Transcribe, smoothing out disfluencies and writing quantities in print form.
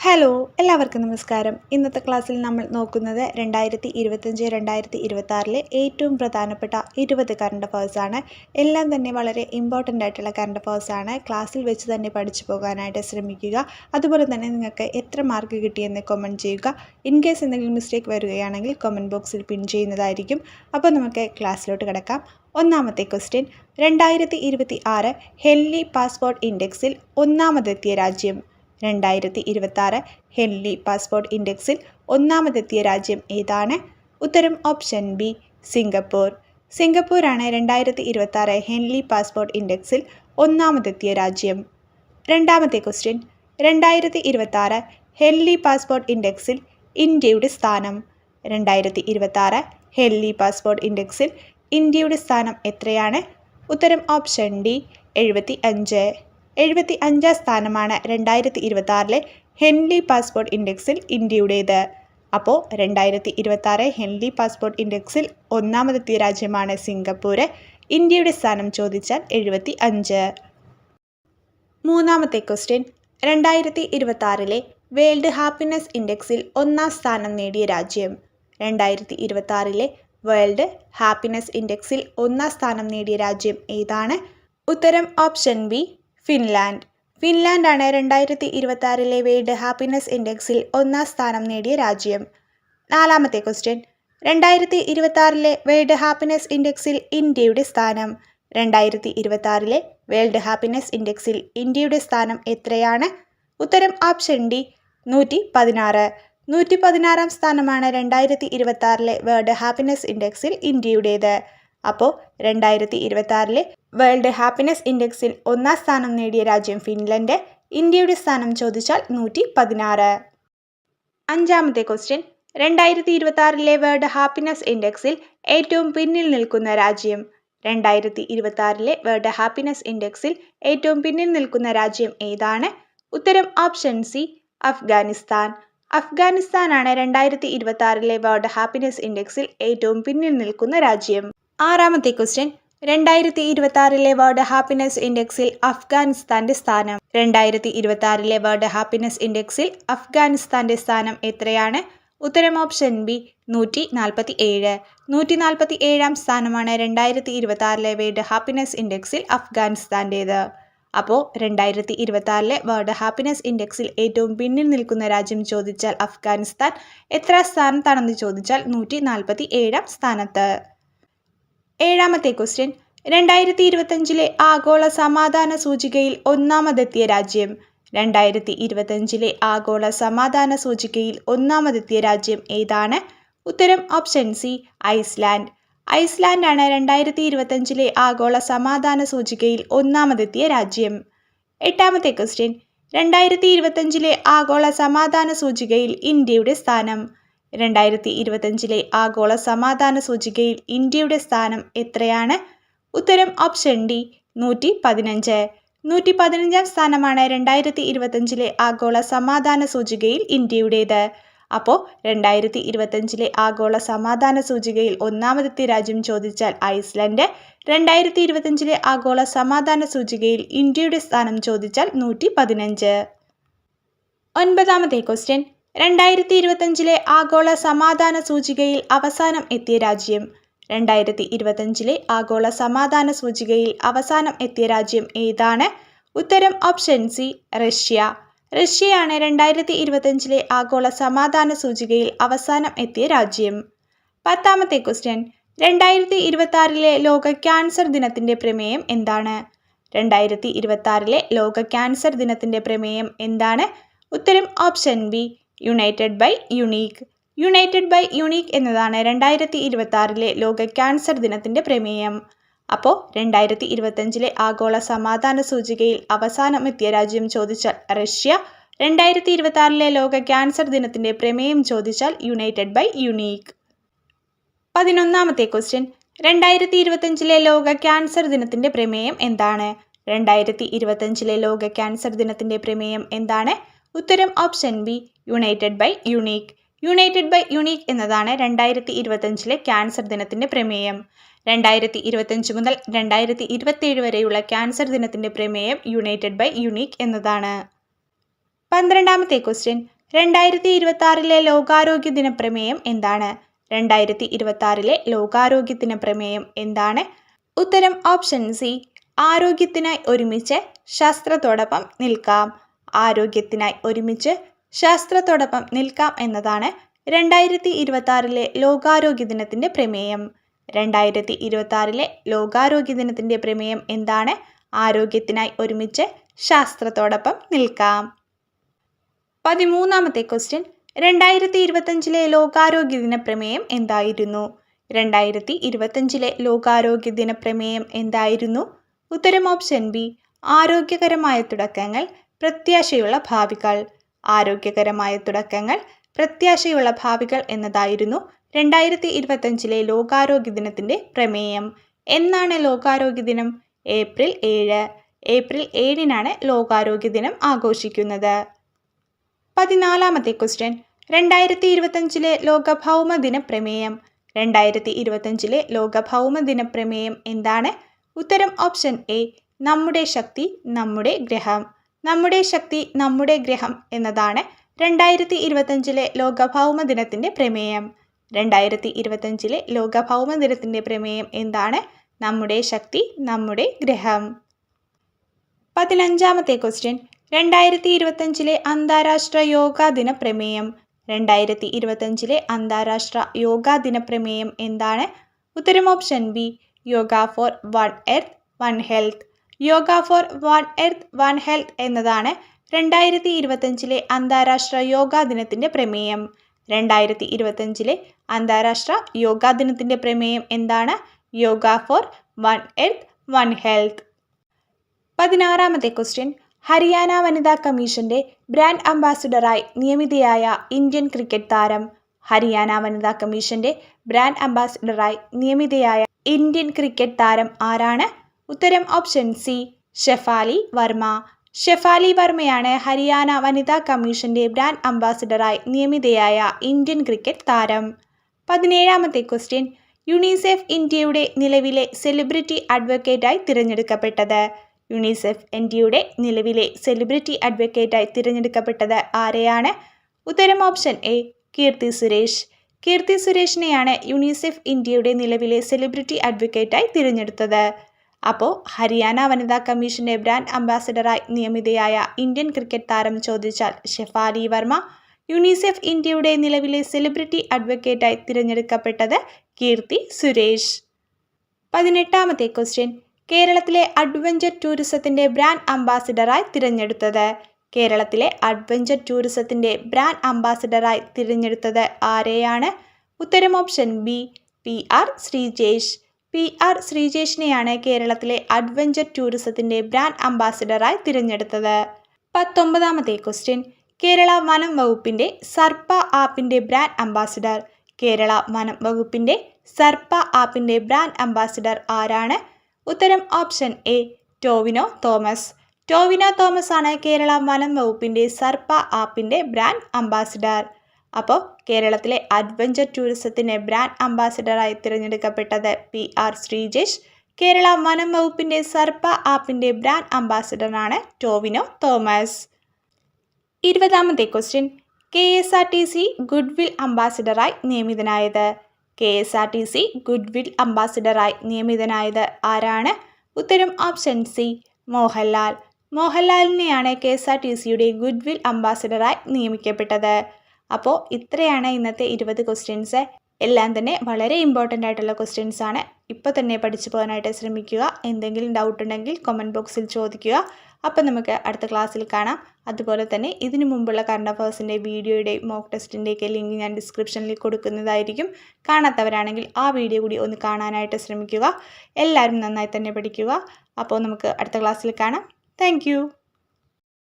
Hello എല്ലാവർക്കും നമസ്കാരം. ഇന്നത്തെ ക്ലാസ്സിൽ നമ്മൾ നോക്കുന്നത് 2025-2026 ഏറ്റവും പ്രധാനപ്പെട്ട 20 കറണ്ട് അഫയേഴ്സാണ്. എല്ലാം തന്നെ വളരെ ഇമ്പോർട്ടൻ്റ് ആയിട്ടുള്ള കറണ്ട് അഫയേഴ്സാണ്. ക്ലാസ്സിൽ വെച്ച് തന്നെ പഠിച്ചു പോകാനായിട്ട് ശ്രമിക്കുക. അതുപോലെ തന്നെ നിങ്ങൾക്ക് എത്ര മാർക്ക് കിട്ടിയെന്ന് കമൻറ്റ് ചെയ്യുക. ഇൻ കേസ് എന്തെങ്കിലും മിസ്റ്റേക്ക് വരികയാണെങ്കിൽ കമൻറ്റ് ബോക്സിൽ പിൻ ചെയ്യുന്നതായിരിക്കും. അപ്പോൾ നമുക്ക് ക്ലാസ്സിലോട്ട് കിടക്കാം. ഒന്നാമത്തെ ക്വസ്റ്റ്യൻ, 2026 ഹെൻലി പാസ്പോർട്ട് ഇൻഡെക്സിൽ ഒന്നാമതെത്തിയ രാജ്യം. 2026 ഹെൻലി പാസ്പോർട്ട് ഇൻഡെക്സിൽ ഒന്നാമതെത്തിയ രാജ്യം ഏതാണ്? ഉത്തരം ഓപ്ഷൻ ബി, സിംഗപ്പൂർ. സിംഗപ്പൂരാണ് 2026 ഹെൻലി പാസ്പോർട്ട് ഇൻഡെക്സിൽ ഒന്നാമതെത്തിയ രാജ്യം. രണ്ടാമത്തെ ക്വസ്റ്റ്യൻ, 2026 ഹെൻലി പാസ്പോർട്ട് ഇൻഡെക്സിൽ ഇന്ത്യയുടെ സ്ഥാനം. 2026 ഹെൻലി പാസ്പോർട്ട് ഇൻഡെക്സിൽ ഇന്ത്യയുടെ സ്ഥാനം എത്രയാണ്? ഉത്തരം ഓപ്ഷൻ ഡി, 75. 75 സ്ഥാനമാണ് 2026 ഹെൻലി പാസ്പോർട്ട് ഇൻഡെക്സിൽ ഇന്ത്യയുടേത്. അപ്പോൾ 2026 ഹെൻലി പാസ്പോർട്ട് ഇൻഡെക്സിൽ ഒന്നാമതെത്തിയ രാജ്യമാണ് സിംഗപ്പൂർ. ഇന്ത്യയുടെ സ്ഥാനം ചോദിച്ചാൽ 75. മൂന്നാമത്തെ ക്വസ്റ്റ്യൻ, 2026 വേൾഡ് ഹാപ്പിനെസ് ഇൻഡെക്സിൽ ഒന്നാം സ്ഥാനം നേടിയ രാജ്യം. 2026 വേൾഡ് ഹാപ്പിനെസ് ഇൻഡെക്സിൽ ഒന്നാം സ്ഥാനം നേടിയ രാജ്യം ഏതാണ്? ഉത്തരം ഓപ്ഷൻ ബി, ഫിൻലാൻഡ്. ഫിൻലാൻഡാണ് 2026 വേൾഡ് ഹാപ്പിനെസ് ഇൻഡെക്സിൽ ഒന്നാം സ്ഥാനം നേടിയ രാജ്യം. നാലാമത്തെ ക്വസ്റ്റ്യൻ, 2026 വേൾഡ് ഹാപ്പിനെസ് ഇൻഡെക്സിൽ ഇന്ത്യയുടെ സ്ഥാനം. 2026 വേൾഡ് ഹാപ്പിനെസ് ഇൻഡെക്സിൽ ഇന്ത്യയുടെ സ്ഥാനം എത്രയാണ്? ഉത്തരം ഓപ്ഷൻ ഡി, 116. 116 സ്ഥാനമാണ് 2026 വേൾഡ് ഹാപ്പിനെസ് ഇൻഡെക്സിൽ ഇന്ത്യയുടേത്. അപ്പോൾ 2026 വേൾഡ് ഹാപ്പിനെസ് ഇൻഡെക്സിൽ ഒന്നാം സ്ഥാനം നേടിയ രാജ്യം ഫിൻലൻഡ്. ഇന്ത്യയുടെ സ്ഥാനം ചോദിച്ചാൽ 116. അഞ്ചാമത്തെ ക്വസ്റ്റ്യൻ, 2026 വേൾഡ് ഹാപ്പിനെസ് ഇൻഡെക്സിൽ ഏറ്റവും പിന്നിൽ നിൽക്കുന്ന രാജ്യം. 2026 വേൾഡ് ഹാപ്പിനെസ് ഇൻഡെക്സിൽ ഏറ്റവും പിന്നിൽ നിൽക്കുന്ന രാജ്യം ഏതാണ്? ഉത്തരം ഓപ്ഷൻ സി, അഫ്ഗാനിസ്ഥാൻ. അഫ്ഗാനിസ്ഥാനാണ് 2026 വേൾഡ് ഹാപ്പിനെസ് ഇൻഡെക്സിൽ ഏറ്റവും പിന്നിൽ നിൽക്കുന്ന രാജ്യം. ആറാമത്തെ ക്വസ്റ്റ്യൻ, 2026 വേൾഡ് ഹാപ്പിനെസ് ഇൻഡെക്സിൽ അഫ്ഗാനിസ്ഥാന്റെ സ്ഥാനം. 2026 വേൾഡ് ഹാപ്പിനെസ് ഇൻഡെക്സിൽ അഫ്ഗാനിസ്ഥാന്റെ സ്ഥാനം എത്രയാണ്? ഉത്തരം ഓപ്ഷൻ ബി, 147. 147 സ്ഥാനമാണ് 2026 വേൾഡ് ഹാപ്പിനെസ് ഇൻഡെക്സിൽ അഫ്ഗാനിസ്ഥാൻ്റേത്. അപ്പോൾ 2026 വേൾഡ് ഹാപ്പിനെസ് ഇൻഡെക്സിൽ ഏറ്റവും പിന്നിൽ നിൽക്കുന്ന രാജ്യം ചോദിച്ചാൽ അഫ്ഗാനിസ്ഥാൻ. എത്ര സ്ഥാനത്താണെന്ന് ചോദിച്ചാൽ 147 സ്ഥാനത്ത്. ഏഴാമത്തെ ക്വസ്റ്റ്യൻ, 2025 ആഗോള സമാധാന സൂചികയിൽ ഒന്നാമതെത്തിയ രാജ്യം. 2025 ആഗോള സമാധാന സൂചികയിൽ ഒന്നാമതെത്തിയ രാജ്യം ഏതാണ്? ഉത്തരം ഓപ്ഷൻ സി, ഐസ്ലാൻഡ്. ഐസ്ലാൻഡാണ് 2025 ആഗോള സമാധാന സൂചികയിൽ ഒന്നാമതെത്തിയ രാജ്യം. എട്ടാമത്തെ ക്വസ്റ്റ്യൻ, 2025 ആഗോള സമാധാന സൂചികയിൽ ഇന്ത്യയുടെ സ്ഥാനം. 2025 ആഗോള സമാധാന സൂചികയിൽ ഇന്ത്യയുടെ സ്ഥാനം എത്രയാണ്? ഉത്തരം ഓപ്ഷൻ ഡി, 115. 115 സ്ഥാനമാണ് 2025 ആഗോള സമാധാന സൂചികയിൽ ഇന്ത്യയുടേത്. അപ്പോൾ 2025 ആഗോള സമാധാന സൂചികയിൽ ഒന്നാമതെത്തിയ രാജ്യം ചോദിച്ചാൽ ഐസ്ലൻഡ്. 2025 ആഗോള സമാധാന സൂചികയിൽ ഇന്ത്യയുടെ സ്ഥാനം ചോദിച്ചാൽ 115. ഒൻപതാമത്തെ ക്വസ്റ്റ്യൻ, 2025 ആഗോള സമാധാന സൂചികയിൽ അവസാനം എത്തിയ രാജ്യം. 2025 ആഗോള സമാധാന സൂചികയിൽ അവസാനം എത്തിയ രാജ്യം ഏതാണ്? ഉത്തരം ഓപ്ഷൻ സി, റഷ്യ. റഷ്യയാണ് 2025 ആഗോള സമാധാന സൂചികയിൽ അവസാനം എത്തിയ രാജ്യം. പത്താമത്തെ ക്വസ്റ്റ്യൻ, 2026 ലോക ക്യാൻസർ ദിനത്തിന്റെ പ്രമേയം എന്താണ്? 2026 ലോക ക്യാൻസർ ദിനത്തിന്റെ പ്രമേയം എന്താണ്? ഉത്തരം option B, united by unique. United by unique എന്നതാണ് 2026 ലോക ക്യാൻസർ ദിനത്തിന്റെ പ്രമേയം. അപ്പോൾ 2025 ആഗോള സമാധാന സൂചികയിൽ അവസാനം എത്തിയ രാജ്യം ചോദിച്ചാൽ റഷ്യ. 2026 ലോക ക്യാൻസർ ദിനത്തിന്റെ പ്രമേയം ചോദിച്ചാൽ യുണൈറ്റഡ് ബൈ യുണീക്ക്. 11ാമത്തെ ക്വസ്റ്റ്യൻ, 2025 ലോക ക്യാൻസർ ദിനത്തിന്റെ പ്രമേയം എന്താണ്? 2025 ലോക ക്യാൻസർ ദിനത്തിന്റെ പ്രമേയം എന്താണ്? ഉത്തരം option B, united by unique. United by unique എന്നതാണ് 2025 ക്യാൻസർ ദിനത്തിന്റെ പ്രമേയം. 2025 മുതൽ 2027 വരെയുള്ള ക്യാൻസർ ദിനത്തിന്റെ പ്രമേയം യുണൈറ്റഡ് ബൈ യുണീക്ക് എന്നതാണ്. 12ാമത്തെ ക്വസ്റ്റ്യൻ 2026 ലോകാരോഗ്യ ദിന പ്രമേയം എന്താണ്? 2026 ലോകാരോഗ്യ ദിന പ്രമേയം എന്താണ്? ഉത്തരം ഓപ്ഷൻ സി, ആരോഗ്യത്തിനായി ഒരുമിച്ച് ശാസ്ത്രത്തോടൊപ്പം നിൽക്കാം. ആരോഗ്യത്തിനായി ഒരുമിച്ച് ശാസ്ത്രത്തോടൊപ്പം നിൽക്കാം എന്നതാണ് 2026 ലോകാരോഗ്യ ദിനത്തിൻ്റെ പ്രമേയം. 2026 ലോകാരോഗ്യ ദിനത്തിൻ്റെ പ്രമേയം എന്താണ്? ആരോഗ്യത്തിനായി ഒരുമിച്ച് ശാസ്ത്രത്തോടൊപ്പം നിൽക്കാം. 13ാമത്തെ ക്വസ്റ്റ്യൻ 2025 ലോകാരോഗ്യ ദിന പ്രമേയം എന്തായിരുന്നു? 2025 ലോകാരോഗ്യ ദിന പ്രമേയം എന്തായിരുന്നു? ഉത്തരം ഓപ്ഷൻ ബി, ആരോഗ്യകരമായ തുടക്കങ്ങൾ പ്രത്യാശയുള്ള ഭാവികൾ. ആരോഗ്യകരമായ തുടക്കങ്ങൾ പ്രത്യാശയുള്ള ഭാവികൾ എന്നതായിരുന്നു 2025 ലോകാരോഗ്യ ദിനത്തിൻ്റെ പ്രമേയം. എന്നാണ് ലോകാരോഗ്യ ദിനം? ഏപ്രിൽ 7. ഏപ്രിൽ 7-നാണ് ലോകാരോഗ്യ ദിനം ആഘോഷിക്കുന്നത്. 14ാമത്തെ ക്വസ്റ്റ്യൻ 2025 ലോക ഭൗമദിന പ്രമേയം. 2025 ലോക ഭൗമദിന പ്രമേയം എന്താണ്? ഉത്തരം ഓപ്ഷൻ എ, നമ്മുടെ ശക്തി നമ്മുടെ ഗ്രഹം. നമ്മുടെ ശക്തി നമ്മുടെ ഗ്രഹം എന്നതാണ് 2025 ലോക ഭൗമദിനത്തിൻ്റെ പ്രമേയം. 2025 ലോക ഭൗമദിനത്തിൻ്റെ പ്രമേയം എന്താണ്? നമ്മുടെ ശക്തി നമ്മുടെ ഗ്രഹം. 15ാമത്തെ ക്വസ്റ്റ്യൻ 2025 അന്താരാഷ്ട്ര യോഗാ ദിന പ്രമേയം. 2025 അന്താരാഷ്ട്ര യോഗാ ദിന പ്രമേയം എന്താണ്? ഉത്തരം option B, yoga for one earth one health. Yoga for one earth one health എന്നതാണ് 2025 അന്താരാഷ്ട്ര യോഗാ ദിനത്തിൻ്റെ പ്രമേയം. 2025 അന്താരാഷ്ട്ര യോഗാ ദിനത്തിൻ്റെ പ്രമേയം എന്താണ്? Yoga for one earth one health. 16ാമത്തെ ക്വസ്റ്റ്യൻ ഹരിയാന വനിതാ കമ്മീഷന്റെ ബ്രാൻഡ് അംബാസിഡറായി നിയമിതയായ ഇന്ത്യൻ ക്രിക്കറ്റ് താരം. ഹരിയാന വനിതാ കമ്മീഷന്റെ ബ്രാൻഡ് അംബാസിഡറായി നിയമിതയായ ഇന്ത്യൻ ക്രിക്കറ്റ് താരം ആരാണ്? ഉത്തരം ഓപ്ഷൻ സി, ഷെഫാലി വർമ്മ. ഷെഫാലി വർമ്മയാണ് ഹരിയാന വനിതാ കമ്മീഷന്റെ ബ്രാൻഡ് അംബാസിഡറായി നിയമിതയായ ഇന്ത്യൻ ക്രിക്കറ്റ് താരം. 17ാമത്തെ ക്വസ്റ്റ്യൻ യുണിസെഫ് ഇന്ത്യയുടെ നിലവിലെ സെലിബ്രിറ്റി അഡ്വക്കേറ്റായി തിരഞ്ഞെടുക്കപ്പെട്ടത്. യുണിസെഫ് ഇന്ത്യയുടെ നിലവിലെ സെലിബ്രിറ്റി അഡ്വക്കേറ്റായി തിരഞ്ഞെടുക്കപ്പെട്ടത് ആരെയാണ്? ഉത്തരം ഓപ്ഷൻ എ, കീർത്തി സുരേഷ്. കീർത്തി സുരേഷിനെയാണ് യുണിസെഫ് ഇന്ത്യയുടെ നിലവിലെ സെലിബ്രിറ്റി അഡ്വക്കേറ്റായി തിരഞ്ഞെടുത്തത്. അപ്പോൾ ഹരിയാന വനിതാ കമ്മീഷന്റെ ബ്രാൻഡ് അംബാസിഡറായി നിയമിതയായ ഇന്ത്യൻ ക്രിക്കറ്റ് താരം ചോദിച്ചാൽ ഷെഫാലി വർമ്മ. യുണിസെഫ് ഇന്ത്യയുടെ നിലവിലെ സെലിബ്രിറ്റി അഡ്വക്കേറ്റായി തിരഞ്ഞെടുക്കപ്പെട്ടത് കീർത്തി സുരേഷ്. 18ാമത്തെ ക്വസ്റ്റ്യൻ കേരളത്തിലെ അഡ്വഞ്ചർ ടൂറിസത്തിൻ്റെ ബ്രാൻഡ് അംബാസിഡറായി തിരഞ്ഞെടുത്തത്. കേരളത്തിലെ അഡ്വഞ്ചർ ടൂറിസത്തിൻ്റെ ബ്രാൻഡ് അംബാസിഡറായി തിരഞ്ഞെടുത്തത് ആരെയാണ്? ഉത്തരം option B, PR Sreejesh. PR ശ്രീജേഷിനെയാണ് കേരളത്തിലെ അഡ്വഞ്ചർ ടൂറിസത്തിൻ്റെ ബ്രാൻഡ് അംബാസിഡറായി തിരഞ്ഞെടുത്തത്. 19ാമത്തെ ക്വസ്റ്റ്യൻ കേരള വനം വകുപ്പിൻ്റെ സർപ്പ ആപ്പിൻ്റെ ബ്രാൻഡ് അംബാസിഡർ. കേരള വനം വകുപ്പിൻ്റെ സർപ്പ ആപ്പിൻ്റെ ബ്രാൻഡ് അംബാസിഡർ ആരാണ്? ഉത്തരം ഓപ്ഷൻ എ, ടോവിനോ തോമസ്. ടോവിനോ തോമസ് ആണ് കേരള വനം വകുപ്പിൻ്റെ സർപ്പ ആപ്പിൻ്റെ ബ്രാൻഡ് അംബാസിഡർ. അപ്പോൾ കേരളത്തിലെ അഡ്വഞ്ചർ ടൂറിസത്തിന് ബ്രാൻഡ് അംബാസിഡറായി തിരഞ്ഞെടുക്കപ്പെട്ടത് PR ശ്രീജേഷ്. കേരള വനം വകുപ്പിൻ്റെ സർപ്പ ആപ്പിൻ്റെ ബ്രാൻഡ് അംബാസിഡറാണ് ടോവിനോ തോമസ്. 20ാമത്തെ ക്വസ്റ്റ്യൻ KSRTC ഗുഡ്വിൽ അംബാസിഡറായി നിയമിതനായത്. KSRTC ഗുഡ്വിൽ അംബാസിഡറായി നിയമിതനായത് ആരാണ്? ഉത്തരം ഓപ്ഷൻ സി, മോഹൻലാൽ. മോഹൻലാലിനെയാണ് KSRTCയുടെ ഗുഡ്വിൽ അംബാസിഡറായി നിയമിക്കപ്പെട്ടത്. അപ്പോൾ ഇത്രയാണ് ഇന്നത്തെ 20 ക്വസ്റ്റ്യൻസ്. എല്ലാം തന്നെ വളരെ ഇമ്പോർട്ടൻ്റ് ആയിട്ടുള്ള ക്വസ്റ്റ്യൻസ് ആണ്. ഇപ്പോൾ തന്നെ പഠിച്ചു പോകാനായിട്ട് ശ്രമിക്കുക. എന്തെങ്കിലും ഡൗട്ട് ഉണ്ടെങ്കിൽ കമൻറ്റ് ബോക്സിൽ ചോദിക്കുക. അപ്പം നമുക്ക് അടുത്ത ക്ലാസ്സിൽ കാണാം. അതുപോലെ തന്നെ ഇതിനു മുമ്പുള്ള കറണ്ട് അഫയേഴ്സിൻ്റെ വീഡിയോയുടെ മോക്ക് ടെസ്റ്റിൻ്റെയൊക്കെ ലിങ്ക് ഞാൻ ഡിസ്ക്രിപ്ഷനിൽ കൊടുക്കുന്നതായിരിക്കും. കാണാത്തവരാണെങ്കിൽ ആ വീഡിയോ കൂടി ഒന്ന് കാണാനായിട്ട് ശ്രമിക്കുക. എല്ലാവരും നന്നായി തന്നെ പഠിക്കുക. അപ്പോൾ നമുക്ക് അടുത്ത ക്ലാസ്സിൽ കാണാം. താങ്ക്